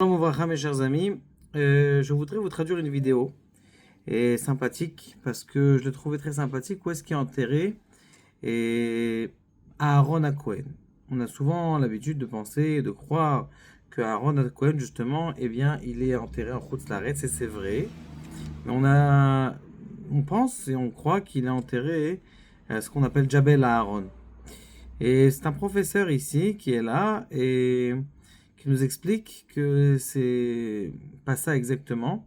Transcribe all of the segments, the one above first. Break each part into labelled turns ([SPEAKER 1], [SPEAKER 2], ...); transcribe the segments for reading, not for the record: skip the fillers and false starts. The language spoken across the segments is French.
[SPEAKER 1] Shalom Ouvracha, mes chers amis, je voudrais vous traduire une vidéo et sympathique parce que je l'ai trouvé très sympathique. Où est-ce qu'il est enterré? Et Aaron à Cohen. On a souvent l'habitude de penser et de croire que Aaron à Cohen, justement, eh bien, il est enterré en Chutz La'aretz, et c'est vrai. Mais on pense et on croit qu'il est enterré à ce qu'on appelle Jabel Aaron. Et c'est un professeur ici qui est là et qui nous explique que c'est pas ça exactement.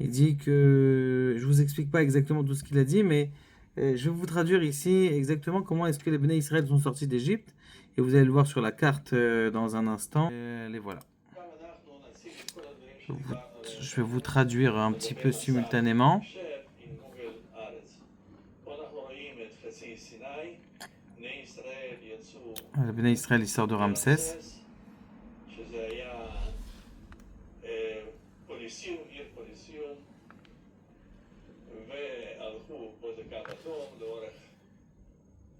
[SPEAKER 1] Il dit que je vous explique pas exactement tout ce qu'il a dit, mais je vais vous traduire ici exactement comment est-ce que les Béné Israël sont sortis d'Égypte. Et vous allez le voir sur la carte dans un instant. Les voilà. Je, vous- je vais vous traduire un petit peu simultanément. Le Béné Israël, il sort de Ramsès.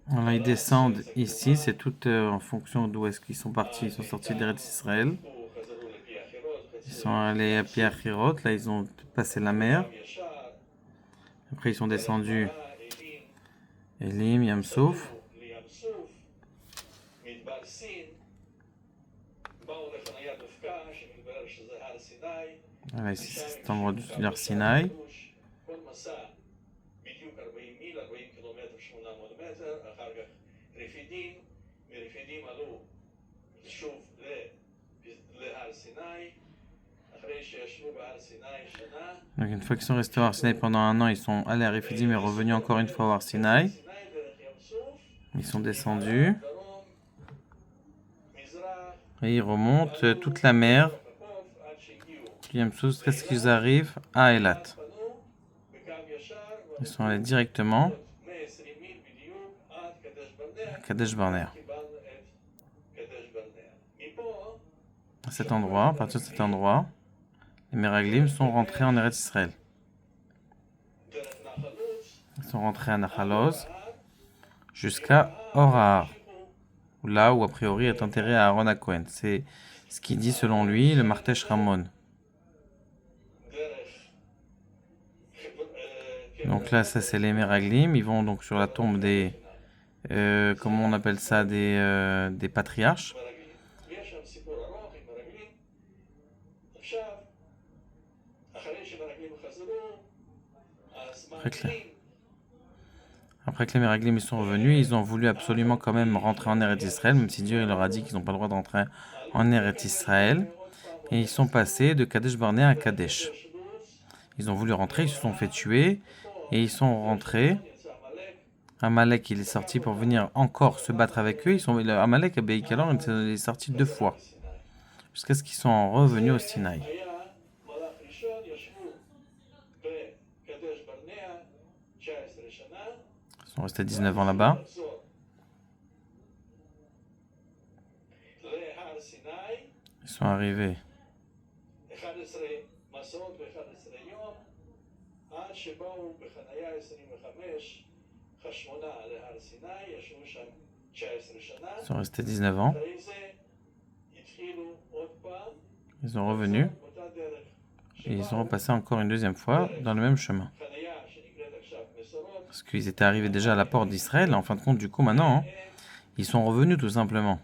[SPEAKER 1] Voilà, ils descendent ici, c'est tout en fonction d'où est-ce qu'ils sont partis. Ils sont sortis d'Eretz Israël. Ils sont allés à Piachirot, là ils ont passé la mer. Après ils sont descendus Elim, Yamsouf. Voilà, ici c'est cet endroit du Har Sinaï. Donc une fois qu'ils sont restés au Har Sinaï pendant un an, ils sont allés à Rephidim et revenus encore une fois au Har Sinaï. Ils sont descendus. Et ils remontent toute la mer. Yamsouf, jusqu'à ce qu'ils arrivent à Eilat. Ils sont allés directement à Kadesh Barnea. À cet endroit, à partir de cet endroit, les Meraglim sont rentrés en Eretz Israël. Ils sont rentrés à Nachaloz jusqu'à Or, là où a priori est enterré Aaron à Cohen. C'est ce qu'il dit selon lui le Martesh Ramon. Donc là, ça c'est les Meraglim. Ils vont donc sur la tombe des, comment on appelle ça, des patriarches. Après que les Meraglim ils sont revenus, ils ont voulu absolument quand même rentrer en Eretz Israël, même si Dieu il leur a dit qu'ils n'ont pas le droit de rentrer en Eretz Israël. Et ils sont passés de Kadesh Barnea à Kadesh. Ils ont voulu rentrer, ils se sont fait tuer et ils sont rentrés. Amalek il est sorti pour venir encore se battre avec eux. Amalek à Beïkalor il est sorti 2 fois jusqu'à ce qu'ils soient revenus au Sinaï. Ils sont restés 19 ans là-bas. Ils sont arrivés ils sont restés 19 ans. Ils sont revenus. Et ils sont repassés encore une deuxième fois dans le même chemin. Parce qu'ils étaient arrivés déjà à la porte d'Israël. En fin de compte, du coup, maintenant, ils sont revenus tout simplement.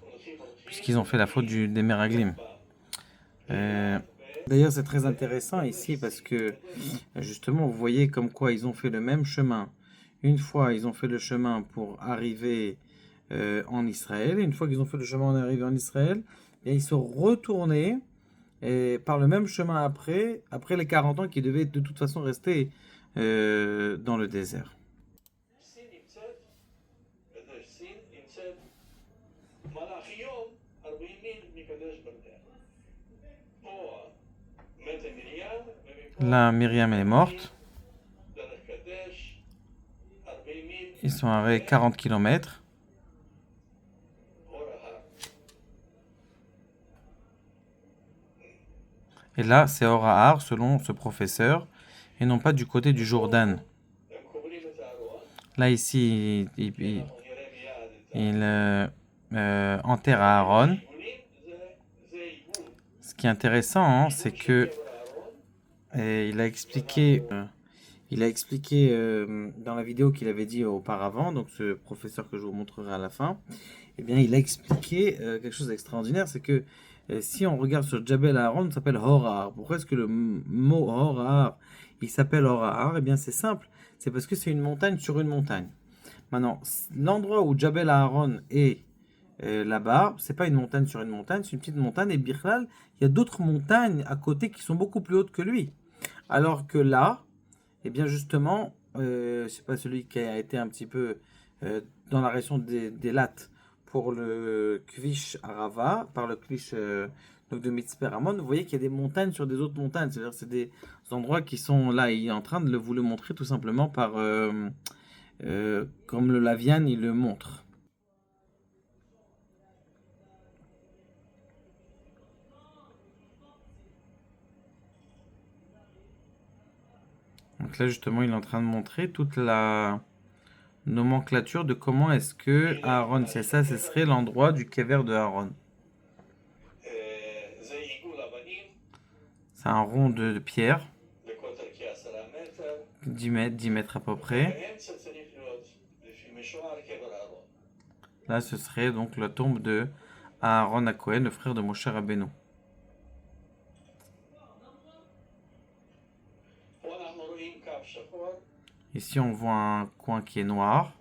[SPEAKER 1] Puisqu'ils ont fait la faute des Meraglim. D'ailleurs, c'est très intéressant ici parce que, justement, vous voyez comme quoi ils ont fait le même chemin. Une fois, ils ont fait le chemin pour arriver en Israël. Et une fois qu'ils ont fait le chemin pour arriver en Israël, et ils sont retournés par le même chemin après les 40 ans qui devaient de toute façon rester dans le désert. Là, Myriam est morte. Ils sont arrivés 40 km. Et là, c'est Or, selon ce professeur, et non pas du côté du Jourdain. Là, ici, il enterre Aaron. Ce qui est intéressant, hein, c'est que il a expliqué, dans la vidéo qu'il avait dit auparavant, donc ce professeur que je vous montrerai à la fin, eh bien, il a expliqué quelque chose d'extraordinaire, c'est que si on regarde sur Jabal Aaron, ça s'appelle Horar. Pourquoi est-ce que le mot Horar, il s'appelle Horar? Eh bien, c'est simple, c'est parce que c'est une montagne sur une montagne. Maintenant, l'endroit où Jabal Aaron est là-bas, c'est pas une montagne sur une montagne, c'est une petite montagne, et Birlal, il y a d'autres montagnes à côté qui sont beaucoup plus hautes que lui. Alors que là, eh bien justement, c'est pas celui qui a été un petit peu dans la région des Lattes pour le Kvish Arava, par le Kvish donc de Mitzper Ramon, vous voyez qu'il y a des montagnes sur des autres montagnes. C'est-à-dire c'est des endroits qui sont là. Il est en train de vous le montrer tout simplement par comme le Lavian il le montre. Donc là justement il est en train de montrer toute la nomenclature de comment est-ce que Aaron, c'est ça, ce serait l'endroit du kever de Aaron. C'est un rond de pierre, 10 mètres à peu près. Là, ce serait donc la tombe de Aaron à Cohen, le frère de Moshe Rabbeinu. Ici, on voit un coin qui est noir.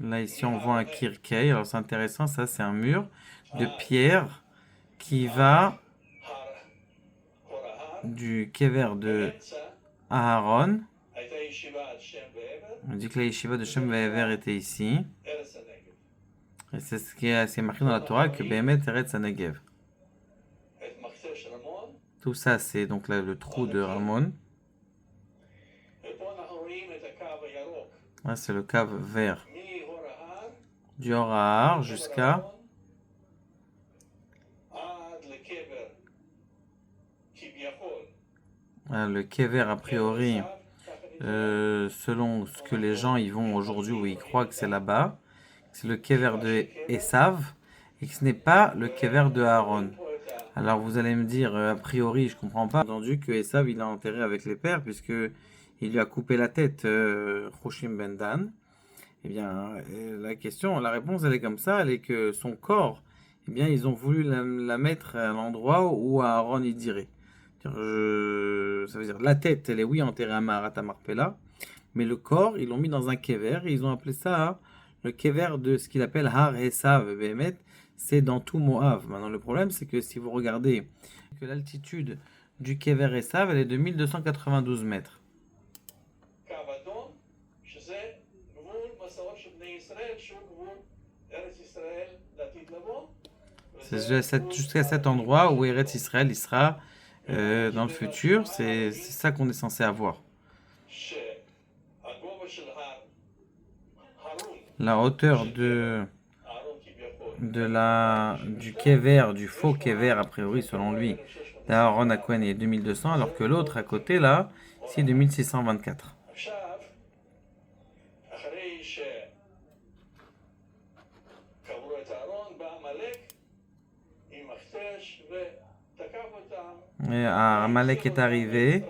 [SPEAKER 1] Là, ici, on voit un kirkei. Alors, c'est intéressant, ça, c'est un mur de pierre qui va du kever de Aaron. On dit que la yeshiva de Shem Ve'ever était ici. Et c'est ce qui est marqué dans la Torah que Behemet Eretz HaNegev. Tout ça, c'est donc là le trou de Ramon. Là, c'est le cave vert. Du Horahar jusqu'à le kever a priori, selon ce que les gens y vont aujourd'hui où ils croient que c'est là-bas, c'est le kever de Esav et que ce n'est pas le kever de Aaron. Alors vous allez me dire, a priori, je comprends pas. J'ai entendu que Esav il a enterré avec les pères puisque il lui a coupé la tête, Hoshim Ben Dan. Eh bien, la réponse elle est comme ça, elle est que son corps, eh bien ils ont voulu la mettre à l'endroit où Aaron y dirait. Ça veut dire la tête, elle est oui enterrée à Maharat Marpella, mais le corps, ils l'ont mis dans un kever et ils ont appelé ça le kever de ce qu'il appelle Har Esav Behemet. C'est dans tout Moab. Maintenant, le problème, c'est que si vous regardez que l'altitude du kever Esav, elle est de 1292 mètres. C'est jusqu'à cet endroit où Eretz Israël il sera dans le futur. C'est ça qu'on est censé avoir. La hauteur du kever, du faux kever, a priori, selon lui, d'Aaron à Cohen est 2200, alors que l'autre à côté, là, c'est 2624. Et Amalek est arrivé